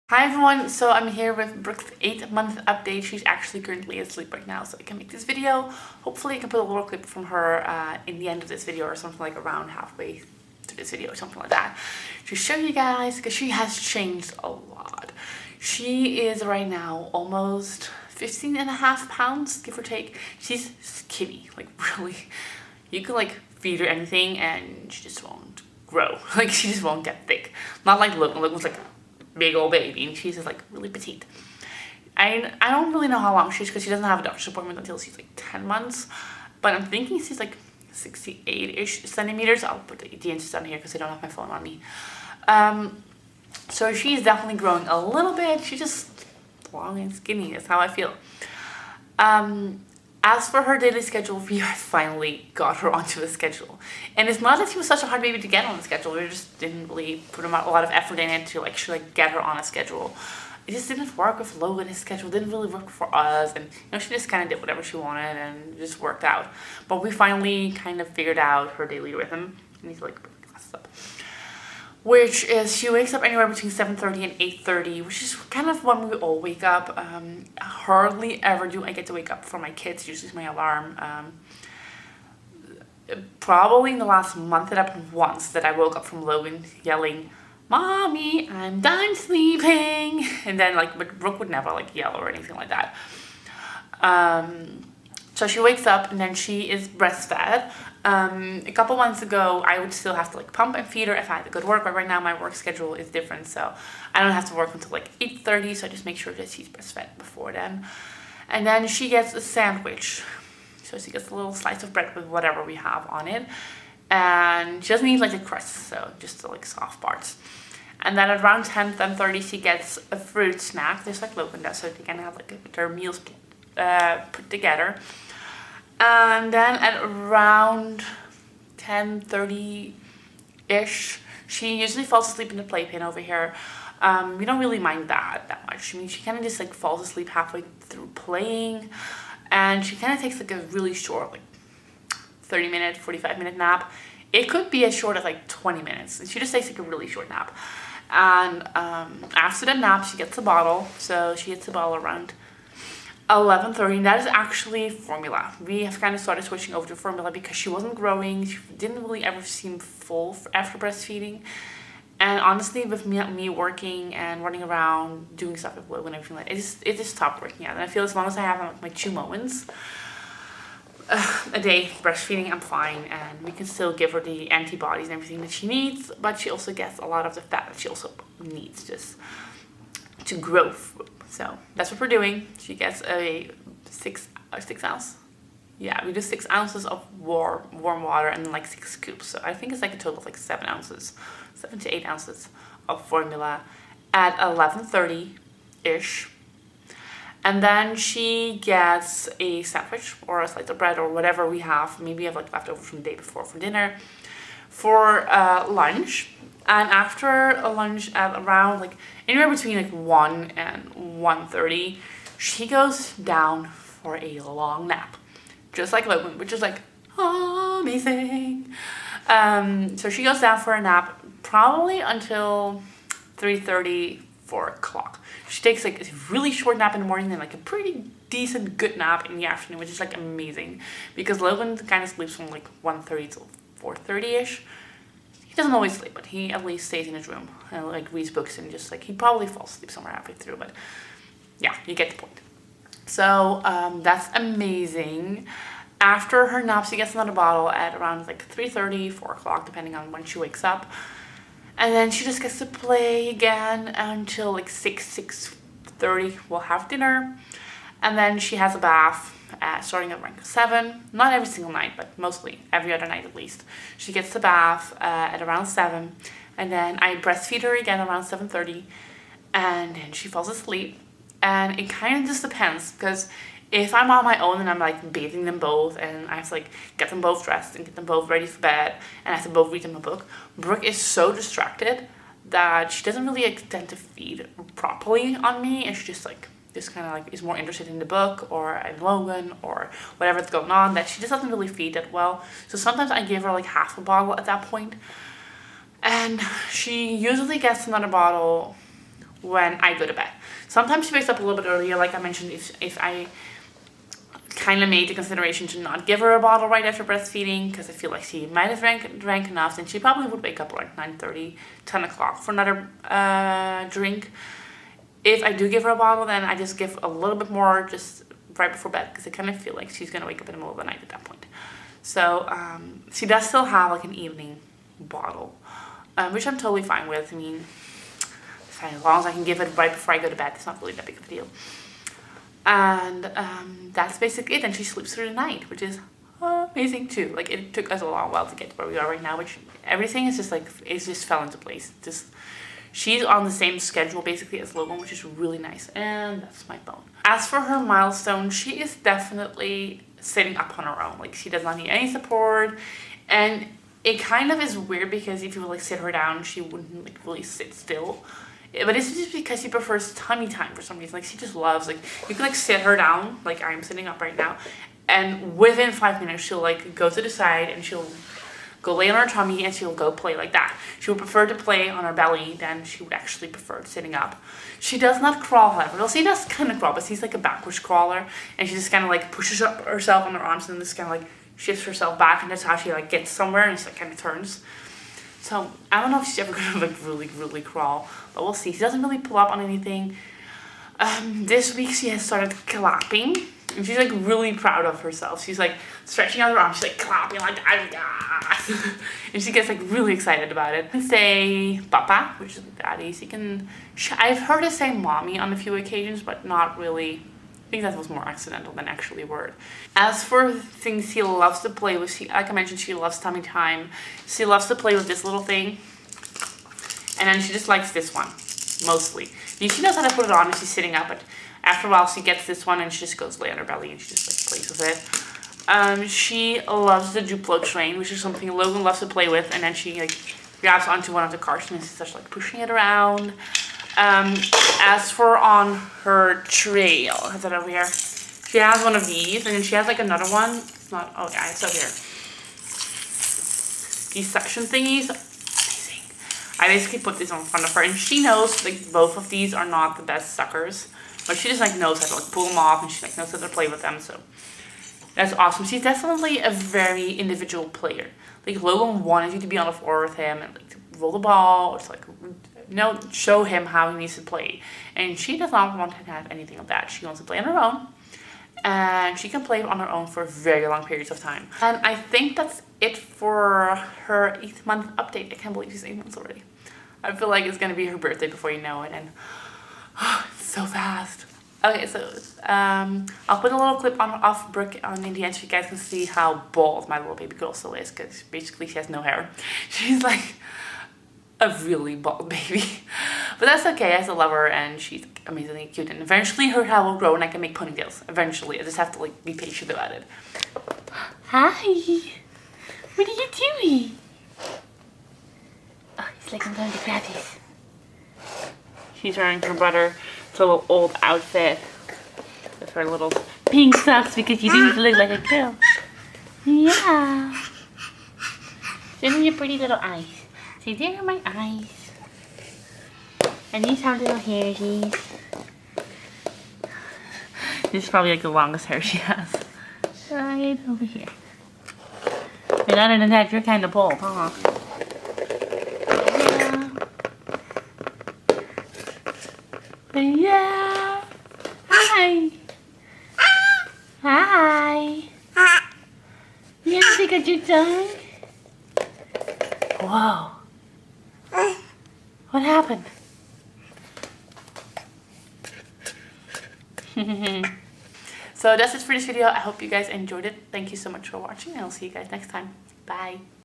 Hi everyone, so I'm here with Brooke's 8-month update. She's actually currently asleep right now, so I can make this video. Hopefully I can put a little clip from her in the end of this video or something like around halfway through this video or something like that to show you guys, because she has changed a lot. She is right now almost 15.5 pounds, give or take. She's skinny, like really. You can like feed her anything and she just won't grow. Like she just won't get thick. Not like Logan. Logan's like big old baby and she's just like really petite. I don't really know how long she's, because she doesn't have a doctor's appointment until she's like 10 months, but I'm thinking she's like 68-ish centimeters. I'll put the inches on here because I don't have my phone on me. So she's definitely growing a little bit. She's just long and skinny. That's how I feel. As for her daily schedule, we finally got her onto a schedule. And it's not that she was such a hard baby to get on the schedule. We just didn't really put a lot of effort in it to actually get her on a schedule. It just didn't work with Logan. His schedule didn't really work for us. And she just kind of did whatever she wanted and it just worked out. But we finally kind of figured out her daily rhythm. I need to like put my glasses up. Which is she wakes up anywhere between 7:30 and 8:30, which is kind of when we all wake up. Hardly ever do I get to wake up for my kids. Usually it's my alarm. Probably in the last month it happened once that I woke up from Logan yelling, "Mommy, I'm done sleeping," and then but Brooke would never like yell or anything like that. So she wakes up and then she is breastfed. A couple months ago, I would still have to like pump and feed her if I had to go to work, but right now my work schedule is different, so I don't have to work until like 8:30, so I just make sure that she's breastfed before then. And then she gets a sandwich. So she gets a little slice of bread with whatever we have on it. And she doesn't need like the crust, so just the like soft parts. And then at around 10:30, she gets a fruit snack, just like Logan does, so they can have like their meals put together. And then at around 10:30-ish, she usually falls asleep in the playpen over here. We don't really mind that much. I mean, she kind of just like falls asleep halfway through playing, and she kind of takes like a really short, like 30-minute, 45-minute nap. It could be as short as like 20 minutes. She just takes like a really short nap. And after the nap, she gets a bottle. So she gets a bottle around 11:30, and that is actually formula. We have kind of started switching over to formula because she wasn't growing. She didn't really ever seem full after breastfeeding. And honestly, with me working and running around, doing stuff with Logan and everything like that, it just stopped working out. And I feel as long as I have my 2 moments a day breastfeeding, I'm fine. And we can still give her the antibodies and everything that she needs, but she also gets a lot of the fat that she also needs just to grow. So that's what we're doing. She gets a 6 ounce. Yeah, we do 6 ounces of warm water and like 6 scoops. So I think it's like a total of like 7 ounces, 7 to 8 ounces of formula at 11:30-ish. And then she gets a sandwich or a slice of bread or whatever we have. Maybe we have like leftover from the day before for dinner, for lunch. And after a lunch at around like anywhere between like 1 and 1:30, she goes down for a long nap, just like Logan, which is like amazing. So she goes down for a nap probably until 3:30, 4 o'clock. She takes like a really short nap in the morning and like a pretty decent good nap in the afternoon, which is like amazing because Logan kind of sleeps from like 1:30 till 4:30-ish. He doesn't always sleep, but he at least stays in his room and like reads books, and just like he probably falls asleep somewhere halfway through, but yeah, you get the point. So that's amazing. After her nap, she gets another bottle at around like 3:30, 4 o'clock, depending on when she wakes up. And then she just gets to play again until like 6:30. We'll have dinner. And then she has a bath starting at around 7. Not every single night, but mostly every other night at least. She gets the bath at around 7. And then I breastfeed her again around 7:30. And then she falls asleep. And it kind of just depends, because if I'm on my own and I'm like bathing them both and I have to like get them both dressed and get them both ready for bed and I have to both read them a book, Brooke is so distracted that she doesn't really tend to feed properly on me, and she just kind of like is more interested in the book or in Logan or whatever's going on, that she just doesn't really feed that well. So sometimes I give her like half a bottle at that point, and she usually gets another bottle when I go to bed. Sometimes she wakes up a little bit earlier, like I mentioned, if I kind of made the consideration to not give her a bottle right after breastfeeding because I feel like she might have drank enough, then she probably would wake up like 9:30, 10 o'clock for another drink. If I do give her a bottle, then I just give a little bit more just right before bed because I kind of feel like she's going to wake up in the middle of the night at that point. So she does still have like an evening bottle, which I'm totally fine with. I mean, fine, as long as I can give it right before I go to bed, it's not really that big of a deal. And that's basically it. And she sleeps through the night, which is amazing too. Like, it took us a long while to get to where we are right now, which everything is just like, it just fell into place. Just, she's on the same schedule basically as Logan, which is really nice. And that's my phone. As for her milestone, she is definitely sitting up on her own. Like, she does not need any support. And it kind of is weird because if you would like sit her down, she wouldn't like really sit still. But it's just because she prefers tummy time for some reason. Like, she just loves, like, you can like sit her down, like I'm sitting up right now, and within 5 minutes she'll like go to the side and she'll go lay on her tummy and she'll go play like that. She would prefer to play on her belly than she would actually prefer sitting up. She does not crawl, however. Well, she does kind of crawl, but she's like a backwards crawler, and she just kind of like pushes up herself on her arms and just kind of like shifts herself back, and that's how she like gets somewhere, and she like kind of turns. So I don't know if she's ever gonna like really crawl, but we'll see. She doesn't really pull up on anything. This week she has started clapping, and she's like really proud of herself. She's like stretching out her arms, she's like clapping like ah, and she gets like really excited about it. And say papa, which is daddy. I've heard her say mommy on a few occasions, but not really. I think that was more accidental than actually a word. As for things she loves to play with, like I mentioned, she loves tummy time. She loves to play with this little thing. And then she just likes this one, mostly. She knows how to put it on when she's sitting up, but after a while she gets this one and she just goes lay on her belly and she just like plays with it. She loves the Duplo train, which is something Logan loves to play with, and then she like grabs onto one of the cars and starts like pushing it around. As for on her trail, is that over here? She has one of these, and then she has like another one. It's not, oh yeah, it's over here. These suction thingies, amazing. I basically put this in front of her, and she knows like both of these are not the best suckers, but she just like knows how to like pull them off, and she like knows how to play with them, so that's awesome. She's definitely a very individual player. Like, Logan wanted you to be on the floor with him and like to roll the ball, or to like show him how he needs to play, and she does not want to have anything of that. She wants to play on her own, and she can play on her own for very long periods of time. And I think that's it for her 8th month update. I can't believe she's 8 months already. I feel like it's gonna be her birthday before you know it, and it's so fast. Okay, so I'll put a little clip of Brooke on in the end so you guys can see how bald my little baby girl still is, because basically she has no hair. She's like a really bald baby, but that's okay. I still love her, and she's amazingly cute, and eventually her hair will grow and I can make ponytails. Eventually, I just have to like be patient about it. Hi, what are you doing? Oh, he's like, I'm going to grab you. She's wearing her brother's little old outfit with her little pink socks because she didn't look like a girl. Yeah, show me your pretty little eyes. See, there are my eyes. And these are little hairsies. This is probably like the longest hair she has. Right over here. And other than that, you're kind of bald, huh? Yeah. Yeah. Hi. Hi. You want to take out your tongue? Whoa. What happened? So that's it for this video. I hope you guys enjoyed it. Thank you so much for watching, and I'll see you guys next time. Bye.